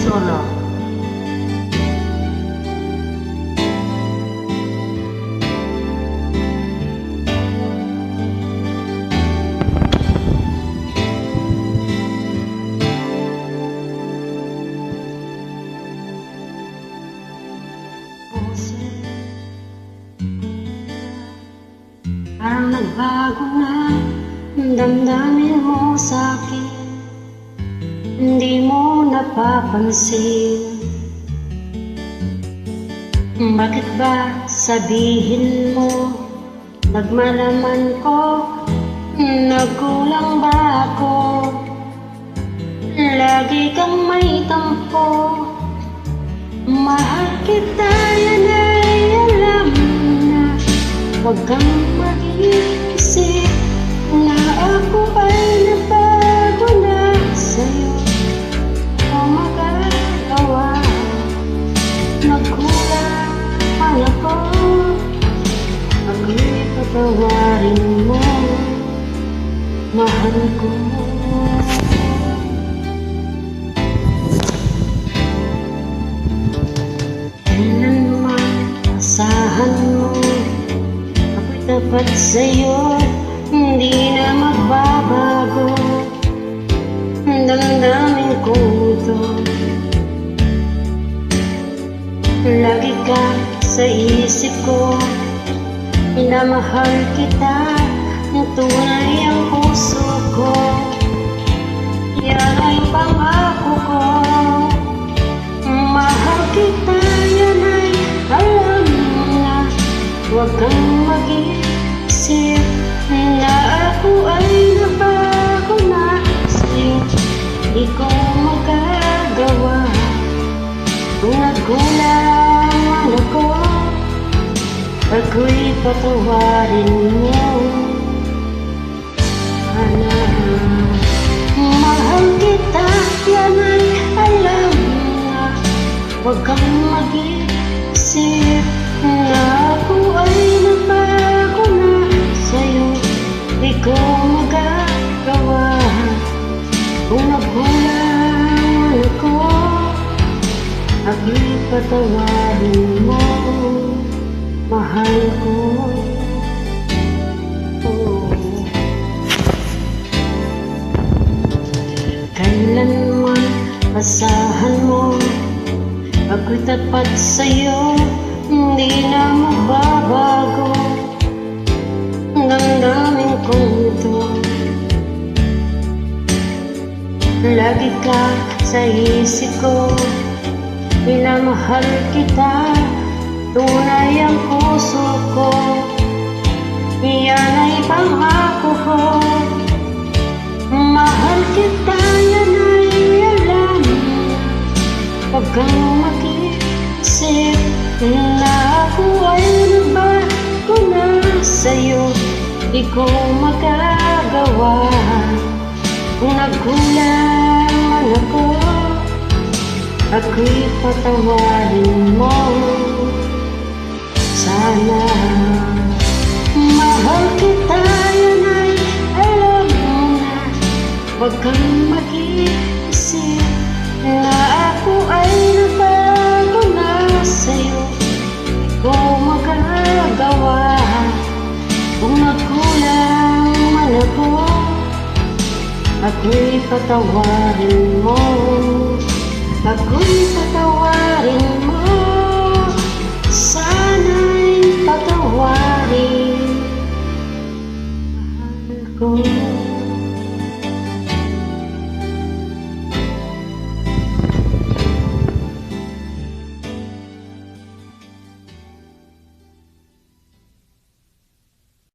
solo. Parang nagbago na damdamin mo sa'kin, hindi mo napapansin. Bakit ba sabihin mo, nagmalaman ko, nagkulang ba ako? Lagi kang may tampo, mahal kita, yan ay alam na. Huwag kang mag-iisip na ako ay nabago na sa'yo. O magagawa, nagkulang ako, ako'y patawarin mo, mahal ko. Kailanman asahan mo, ako'y tapat sa'yo, hindi na magbabago. Damdamin ko ito, lagi ka sa isip ko, minamahal kita, tunay ang puso ko. Yan ay pangako ko, mahal kita, yan ay alam na. Huwag kang mag-iisip na ako ay nabago na sa'yo. Di ko magagawa kung nagkulang ako, ako'y patawarin mo. Sana mahal kita, yan ay alam na. Huwag kang mag-iisip na ako ay nabago na sa'yo. Di ko magagawa kung nagkulang ako, ako'y patawarin mo, mahal ko. Kailanman asahan mo, ako'y tapat sa'yo, hindi na magbabago. Damdamin ko ito, lagi ka sa isip ko, minamahal kita, tunay ang puso ko. Yan ay pangako ko, mahal kita, yan ay alam. Huwag kang mag-iisip na ako ay nabago na sa'yo. Di ko magagawa kung nagkulang ako, ako'y patawarin mo. Sana mahal kita, yan ay alam mo na. Huwag kang mag-iisip na ako ay nabago na sa'yo. Di ko magagawa kung nagkulang man ako, ako'y patawarin mo.